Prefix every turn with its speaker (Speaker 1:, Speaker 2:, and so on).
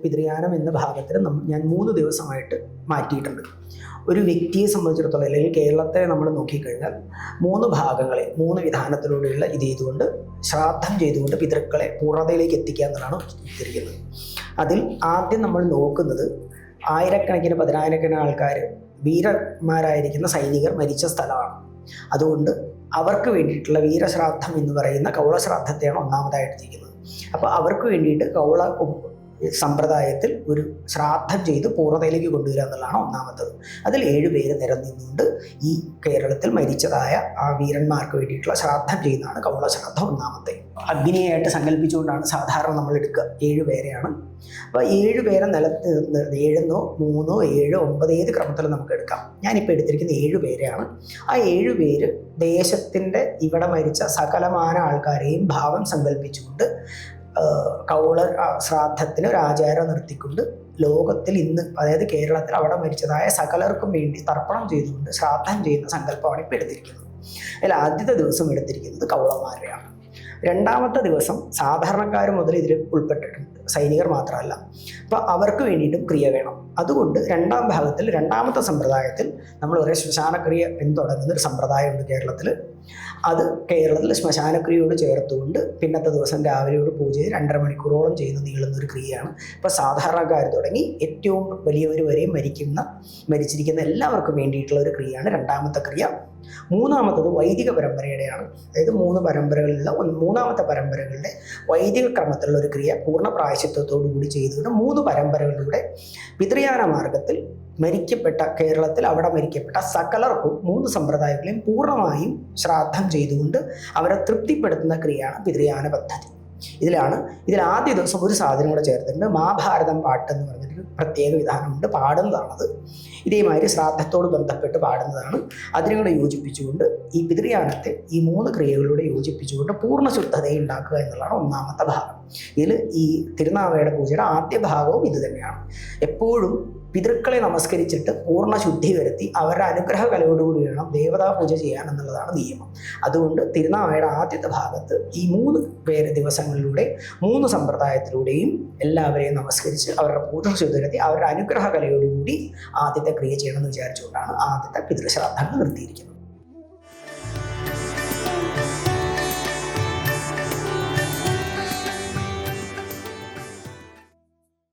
Speaker 1: പിതൃയാനം എന്ന ഭാഗത്തിൽ ഞാൻ 3 ദിവസമായിട്ട് മാറ്റിയിട്ടുണ്ട്. ഒരു വ്യക്തിയെ സംബന്ധിച്ചിടത്തോളം അല്ലെങ്കിൽ കേരളത്തെ നമ്മൾ നോക്കിക്കഴിഞ്ഞാൽ 3 ഭാഗങ്ങളെ 3 വിധാനത്തിലൂടെയുള്ള ഇത് ചെയ്തുകൊണ്ട് ശ്രാദ്ധം ചെയ്തുകൊണ്ട് പിതൃക്കളെ പൂർണ്ണതയിലേക്ക് എത്തിക്കുക എന്നതാണ് ഉദ്ദേശിക്കുന്നത്. അതിൽ ആദ്യം നമ്മൾ നോക്കുന്നത് ആയിരക്കണക്കിന് പതിനായിരക്കണക്കിന് ആൾക്കാർ വീരന്മാരായിരിക്കുന്ന സൈനികർ മരിച്ച സ്ഥലമാണ്. അതുകൊണ്ട് അവർക്ക് വേണ്ടിയിട്ടുള്ള വീരശ്രാദ്ധം എന്ന് പറയുന്ന കൗളശ്രാദ്ധത്തെയാണ് ഒന്നാമതായിട്ട് ചെയ്യുന്നത്. അപ്പോൾ അവർക്ക് വേണ്ടിയിട്ട് കൗള സമ്പ്രദായത്തിൽ ഒരു ശ്രാദ്ധം ചെയ്ത് പൂർണ്ണതയിലേക്ക് കൊണ്ടുവരിക എന്നുള്ളതാണ് ഒന്നാമത്തത്. അതിൽ 7 പേര് നിരന്നിന്നുകൊണ്ട് ഈ കേരളത്തിൽ മരിച്ചതായ ആ വീരന്മാർക്ക് വേണ്ടിയിട്ടുള്ള ശ്രാദ്ധം ചെയ്യുന്നതാണ് കൗളശ്രാദ്ധം ഒന്നാമത്തെ. അഗ്നിയായിട്ട് സങ്കല്പിച്ചുകൊണ്ടാണ് സാധാരണ നമ്മൾ എടുക്കുക. 7 പേരെയാണ്. അപ്പോൾ 7 പേരെ നിലത്ത് 7 3 7 9 ഏത് ക്രമത്തിലും നമുക്ക് എടുക്കാം. ഞാനിപ്പോൾ എടുത്തിരിക്കുന്ന 7 പേരെയാണ്. ആ 7 പേര് ദേശത്തിൻ്റെ ഇവിടെ മരിച്ച സകലമാന ആൾക്കാരെയും ഭാവം സങ്കല്പിച്ചുകൊണ്ട് കൗള ശ്രാദ്ധത്തിന് ഒരു ആചാരം നിർത്തിക്കൊണ്ട് ലോകത്തിൽ ഇന്ന്, അതായത് കേരളത്തിൽ അവിടെ മരിച്ചതായ സകലർക്കും വേണ്ടി തർപ്പണം ചെയ്തുകൊണ്ട് ശ്രാദ്ധം ചെയ്യുന്ന സങ്കല്പമാണ് ഇപ്പോൾ എടുത്തിരിക്കുന്നത്. അതിൽ ആദ്യത്തെ ദിവസം എടുത്തിരിക്കുന്നത് കൗളന്മാരെയാണ്. രണ്ടാമത്തെ ദിവസം സാധാരണക്കാർ മുതൽ ഇതിൽ ഉൾപ്പെട്ടിട്ടുണ്ട്, സൈനികർ മാത്രമല്ല. അപ്പോൾ അവർക്ക് വേണ്ടിയിട്ടും ക്രിയ വേണം. അതുകൊണ്ട് രണ്ടാം ഭാഗത്തിൽ രണ്ടാമത്തെ സമ്പ്രദായത്തിൽ നമ്മൾ ഒരേ ശ്മശാനക്രിയ എന്ന് തുടങ്ങുന്ന ഒരു സമ്പ്രദായമുണ്ട് കേരളത്തിൽ. അത് കേരളത്തിൽ ശ്മശാനക്രിയയോട് ചേർത്തുകൊണ്ട് പിന്നത്തെ ദിവസം രാവിലെയോട് പൂജ 2.5 മണിക്കൂറോളം ചെയ്യുന്ന നീളുന്നൊരു ക്രിയയാണ്. ഇപ്പോൾ സാധാരണക്കാർ തുടങ്ങി ഏറ്റവും വലിയവർ വരെയും മരിച്ചിരിക്കുന്ന എല്ലാവർക്കും വേണ്ടിയിട്ടുള്ള ഒരു ക്രിയയാണ് രണ്ടാമത്തെ ക്രിയ. മൂന്നാമത്തത് വൈദിക പരമ്പരയുടെയാണ്. അതായത് 3 പരമ്പരകളിലുള്ള മൂന്നാമത്തെ പരമ്പരകളുടെ വൈദിക ക്രമത്തിലുള്ള ഒരു ക്രിയ പൂർണ്ണ പ്രായശ്ചിത്വത്തോടു കൂടി ചെയ്തുകൊണ്ട് 3 പരമ്പരകളിലൂടെ പിതൃയാന മാർഗത്തിൽ മരിക്കപ്പെട്ട കേരളത്തിൽ അവിടെ മരിക്കപ്പെട്ട സകലർക്കും 3 സമ്പ്രദായങ്ങളെയും പൂർണ്ണമായും ശ്രാദ്ധം ചെയ്തുകൊണ്ട് അവരെ തൃപ്തിപ്പെടുത്തുന്ന ക്രിയയാണ് പിതൃയാന പദ്ധതി. ഇതിൽ ആദ്യ ദിവസം ഒരു സാധനം കൂടെ ചേർത്തിട്ടുണ്ട്. മഹാഭാരതം പാട്ട് എന്ന് പറഞ്ഞിട്ടൊരു പ്രത്യേക വിധാനമുണ്ട്, പാടുന്നതാണത്. ഇതേമാതിരി ശ്രാദ്ധത്തോട് ബന്ധപ്പെട്ട് പാടുന്നതാണ്. അതിനും കൂടെ യോജിപ്പിച്ചുകൊണ്ട് ഈ പിതൃയാനത്തെ ഈ 3 ക്രിയകളിലൂടെ യോജിപ്പിച്ചുകൊണ്ട് പൂർണ്ണ ശുദ്ധതയെ ഉണ്ടാക്കുക എന്നുള്ളതാണ് ഒന്നാമത്തെ ഭാഗം. ഇതിൽ ഈ തിരുനാവായുടെ പൂജയുടെ ആദ്യ ഭാഗവും ഇത് തന്നെയാണ്. എപ്പോഴും പിതൃക്കളെ നമസ്കരിച്ചിട്ട് പൂർണ്ണ ശുദ്ധി വരുത്തി അവരുടെ അനുഗ്രഹ കലയോടുകൂടി വേണം ദേവതാ പൂജ ചെയ്യാൻ എന്നുള്ളതാണ് നിയമം. അതുകൊണ്ട് തിരുനാവായുടെ ആദ്യത്തെ ഭാഗത്ത് ഈ 3 പേര് ദിവസങ്ങളിലൂടെ 3 സമ്പ്രദായത്തിലൂടെയും എല്ലാവരെയും നമസ്കരിച്ച് അവരുടെ പൂർണ്ണ ശുദ്ധി വരുത്തി അവരുടെ അനുഗ്രഹ കലയോടുകൂടി ആദ്യത്തെ ക്രിയ ചെയ്യണമെന്ന് വിചാരിച്ചുകൊണ്ടാണ് ആദ്യത്തെ പിതൃശ്രാദ്ധങ്ങൾ നിർത്തിയിരിക്കുന്നത്.